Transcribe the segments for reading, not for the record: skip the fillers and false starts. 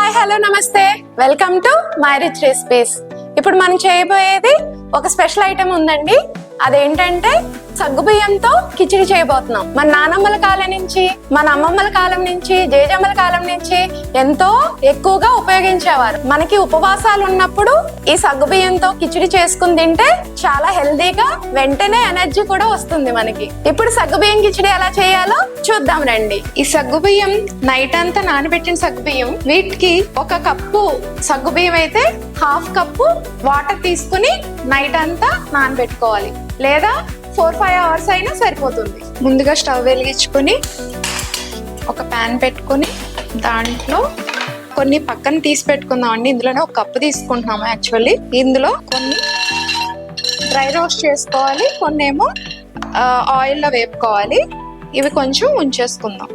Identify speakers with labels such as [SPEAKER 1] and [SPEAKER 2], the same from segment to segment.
[SPEAKER 1] Hi hello నమస్తే, welcome to my rich recipes. ఇప్పుడు మనం చేయబోయేది ఒక స్పెషల్ ఐటమ్ ఉందండి. అదేంటంటే సగ్గుబియ్యంతో కిచిడి చేయబోతున్నాం. మన నానమ్మల కాలం నుంచి, మన అమ్మమ్మల కాలం నుంచి, జేజమ్మల కాలం నుంచి ఎంతో ఎక్కువగా ఉపయోగించేవారు. మనకి ఉపవాసాలు ఉన్నప్పుడు ఈ సగ్గుబియ్యంతో కిచిడి చేసుకుని తింటే చాలా హెల్దీగా వెంటనే ఎనర్జీ కూడా వస్తుంది మనకి. ఇప్పుడు సగ్గుబియ్యం కిచిడి ఎలా చేయాలో చూద్దాం రండి. ఈ సగ్గుబియ్యం నైట్ అంతా నానబెట్టిన సగ్గుబియ్యం, వీటికి ఒక కప్పు సగ్గుబియ్యం అయితే హాఫ్ కప్పు వాటర్ తీసుకుని నైట్ అంతా నానబెట్టుకోవాలి, లేదా 4-5 అవర్స్ అయినా సరిపోతుంది. ముందుగా స్టవ్ వెలిగించుకొని ఒక ప్యాన్ పెట్టుకొని దాంట్లో కొన్ని పక్కన తీసి పెట్టుకుందాం అండి. ఇందులోనే ఒక కప్పు తీసుకుంటున్నాము. యాక్చువల్లీ ఇందులో కొన్ని డ్రై రోస్ట్ చేసుకోవాలి, కొన్ని ఏమో ఆయిల్లో వేపుకోవాలి. ఇవి కొంచెం ఉంచేసుకుందాం.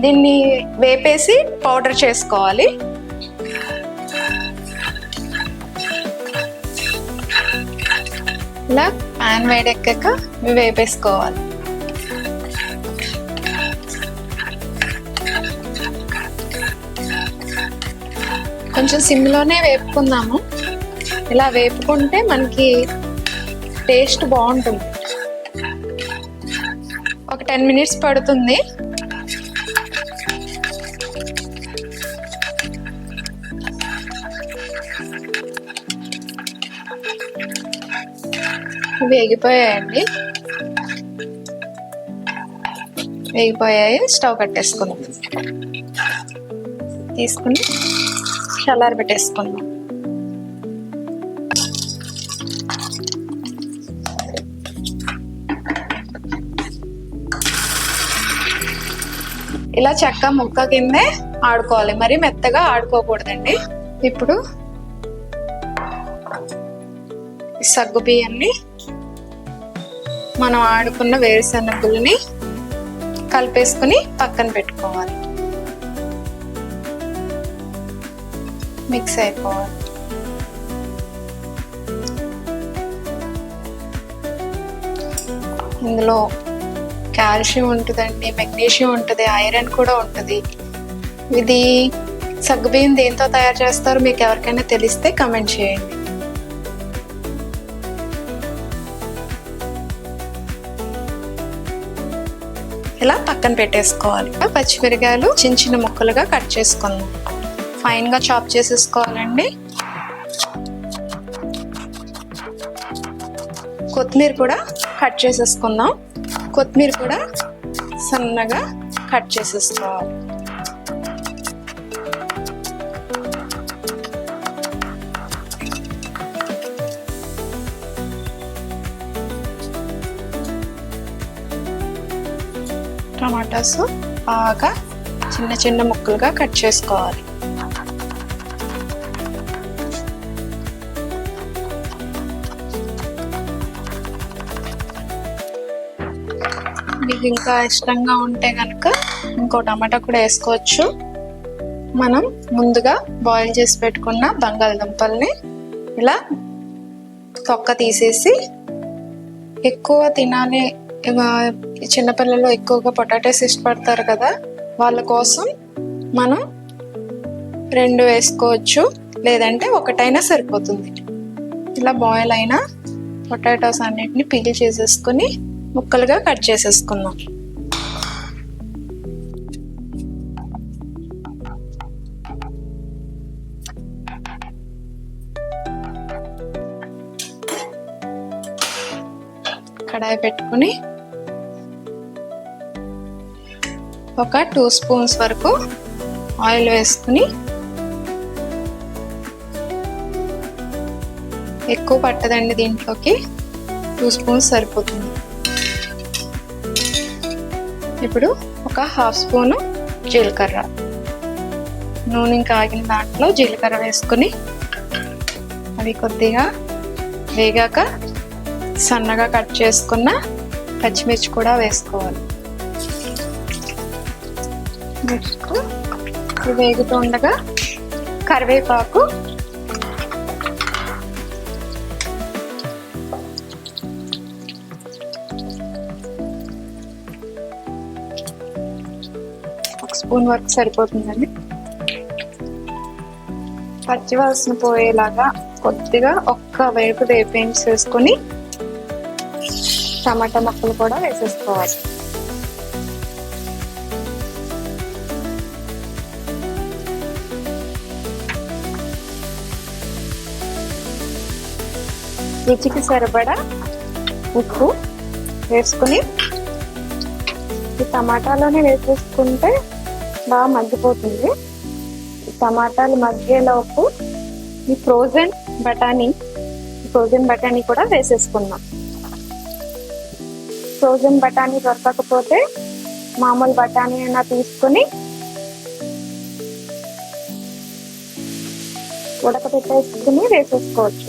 [SPEAKER 1] దీన్ని వేపేసి పౌడర్ చేసుకోవాలి. ఇలా ప్యాన్ వేడెక్కాక ఇవి వేపేసుకోవాలి. కొంచెం సిమ్లోనే వేపుకుందాము. ఇలా వేపుకుంటే మనకి టేస్ట్ బాగుంటుంది. ఒక 10 మినిట్స్ పడుతుంది. వేగిపోయాయండి, వేగిపోయాయి. స్టవ్ కట్టేసుకుందాం. తీసుకుని చల్లారి పెట్టేసుకుందాం. ఇలా చెక్క ముక్క కిందే ఆడుకోవాలి, మరి మెత్తగా ఆడుకోకూడదండి. ఇప్పుడు ఈ సగ్గు బియ్యాన్ని మనం ఆడుకున్న వేరుశనగలని కలిపేసుకుని పక్కన పెట్టుకోవాలి. మిక్స్ అయిపోవాలి. ఇందులో కాల్షియం ఉంటుందండి, మెగ్నీషియం ఉంటుంది, ఐరన్ కూడా ఉంటుంది. ఇది సగ్గుబియ్యం దేంతో తయారు చేస్తారో మీకు ఎవరికైనా తెలిస్తే కామెంట్ చేయండి. ఇలా పక్కన పెట్టేసుకోవాలి. పచ్చిమిరకాయలు చిన్న చిన్న ముక్కలుగా కట్ చేసుకుందాం. ఫైన్ గా చాప్ చేసేసుకోవాలండి. కొత్తిమీర కూడా కట్ చేసేసుకుందాం. కొత్తిమీర కూడా సన్నగా కట్ చేసేసుకోవాలి. టమాటాస్ బాగా చిన్న చిన్న ముక్కలుగా కట్ చేసుకోవాలి. మీకు ఇంకా ఇష్టంగా ఉంటే కనుక ఇంకో టమాటా కూడా వేసుకోవచ్చు. మనం ముందుగా బాయిల్ చేసి పెట్టుకున్న బంగాళదుంపల్ని ఇలా తొక్క తీసేసి, ఎక్కువ తినాలి చిన్నపిల్లలు ఎక్కువగా పొటాటోస్ ఇష్టపడతారు కదా, వాళ్ళ కోసం మనం 2 వేసుకోవచ్చు, లేదంటే ఒకటైనా సరిపోతుంది. ఇలా బాయిల్ అయిన పొటాటోస్ అన్నిటిని పీల్ చేసేసుకుని ముక్కలుగా కట్ చేసేసుకుందాం. కడాయి పెట్టుకుని ఒక 2 స్పూన్స్ వరకు ఆయిల్ వేసుకుని, ఎక్కువ పట్టదండి దీంట్లోకి, 2 స్పూన్స్ సరిపోతుంది. ఇప్పుడు ఒక 1/2 స్పూను జీలకర్ర, నూనె కాగిన దాంట్లో జీలకర్ర వేసుకుని అవి కొద్దిగా వేగాక సన్నగా కట్ చేసుకున్న పచ్చిమిర్చి కూడా వేసుకోవాలి. వేగుతూ ఉండగా కరివేపాకు, స్పూన్ వరకు సరిపోతుందండి.
[SPEAKER 2] పచ్చివాసన పోయేలాగా కొద్దిగా ఒక్క వైపు వేసుకొని టమాటా ముక్కలు కూడా వేసేసుకోవాలి. రుచికి సరిపడా ఉప్పు వేసుకుని ఈ టమాటాలోనే వేసేసుకుంటే బాగా మగ్గిపోతుంది. ఈ టమాటాలు మగ్గేలోపు ఈ ఫ్రోజన్ బఠానీ కూడా వేసేసుకున్నాం. ఫ్రోజన్ బఠానీ దొరకకపోతే మామూలు బఠానీ అయినా తీసుకుని ఉడకబెట్టేసుకుని వేసేసుకోవచ్చు.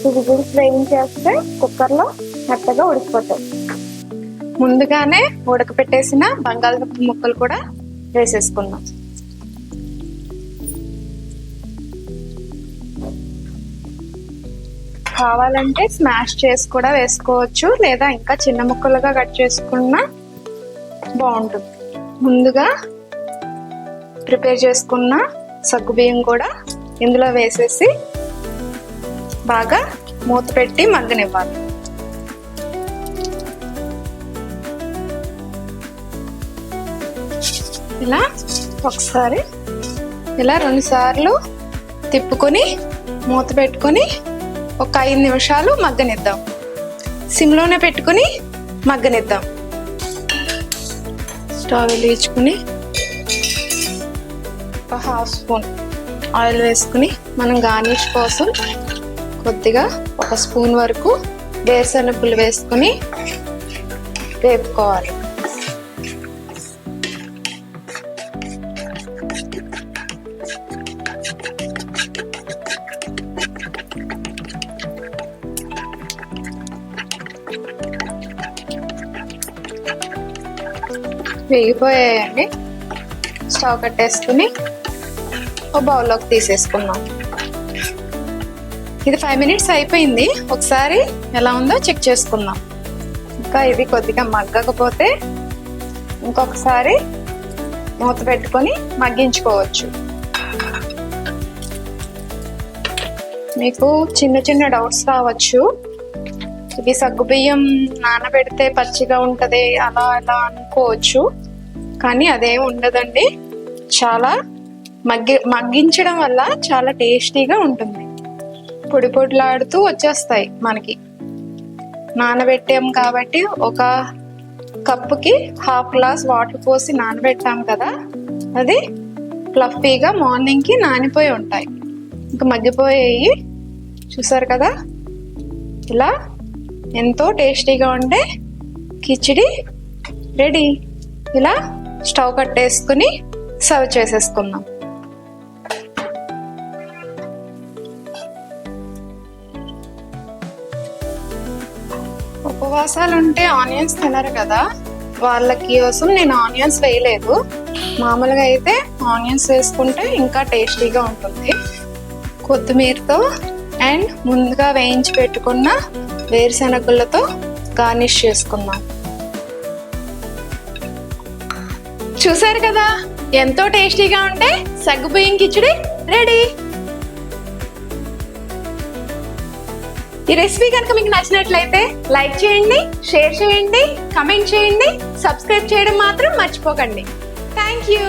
[SPEAKER 2] 2 విజిల్స్ వేయించేస్తే కుక్కర్లో మెత్తగా ఉడికిపోతాయి. ముందుగానే ఉడకపెట్టేసిన బంగాళదుంప ముక్కలు కూడా వేసేసుకుందాం. కావాలంటే స్మాష్ చేసి కూడా వేసుకోవచ్చు, లేదా ఇంకా చిన్న ముక్కలుగా కట్ చేసుకున్నా బాగుంటుంది. ముందుగా ప్రిపేర్ చేసుకున్న సగ్గుబియ్యం కూడా ఇందులో వేసేసి బాగా మూత పెట్టి మగ్గనివ్వాలి. ఇలా ఒకసారి ఇలా 2 సార్లు తిప్పుకొని మూత పెట్టుకొని ఒక 5 నిమిషాలు మగ్గనిద్దాం. సిమ్లోనే పెట్టుకుని మగ్గనిద్దాం. స్టవ్ వెలిగించుకుని ఒక 1/2 స్పూన్ ఆయిల్ వేసుకుని మనం గార్నిష్ కోసం కొద్దిగా 1 స్పూన్ వరకు వేరుశనగలు వేసుకుని వేపుకోవాలి. వేగిపోయాయండి. స్టవ్ కట్టేసుకుని ఒక బౌల్లోకి తీసేసుకున్నాం. ఇది 5 మినిట్స్ అయిపోయింది. ఒకసారి ఎలా ఉందో చెక్ చేసుకుందాం. ఇంకా ఇది కొద్దిగా మగ్గకపోతే ఇంకొకసారి మూత పెట్టుకొని మగ్గించుకోవచ్చు. మీకు చిన్న చిన్న డౌట్స్ రావచ్చు. ఇది సగ్గుబియ్యం నానబెడితే పచ్చిగా ఉంటది అలా అనుకోవచ్చు, కానీ అదేం ఉండదండి. చాలా మగ్గించడం వల్ల చాలా టేస్టీగా ఉంటుంది. పొడి పొడిలాడుతూ వచ్చేస్తాయి. మనకి నానబెట్టాం కాబట్టి ఒక కప్పుకి 1/2 గ్లాస్ వాటర్ పోసి నానబెట్టాం కదా, అది ఫ్లఫీగా మార్నింగ్కి నానిపోయి ఉంటాయి. ఇంకా మగ్గిపోయాయి చూసారు కదా. ఇలా ఎంతో టేస్టీగా ఉండే కిచిడి రెడీ. ఇలా స్టవ్ కట్టేసుకుని సర్వ్ చేసేసుకుందాం. ఉపవాసాలు ఉంటే ఆనియన్స్ తినరు కదా, వాళ్ళకి కోసం నేను ఆనియన్స్ వేయలేదు. మామూలుగా అయితే ఆనియన్స్ వేసుకుంటే ఇంకా టేస్టీగా ఉంటుంది. కొత్తిమీరతో అండ్ ముందుగా వేయించి పెట్టుకున్న వేరుశనగలతో గార్నిష్ చేసుకుందాం. చూసారు కదా, ఎంతో టేస్టీగా ఉంటే సగ్గుబియ్యం కిచిడి రెడీ. ఈ రెసిపీ కనుక మీకు నచ్చినట్లయితే లైక్ చేయండి, షేర్ చేయండి, కమెంట్ చేయండి, సబ్స్క్రైబ్ చేయడం మాత్రం మర్చిపోకండి. Thank you.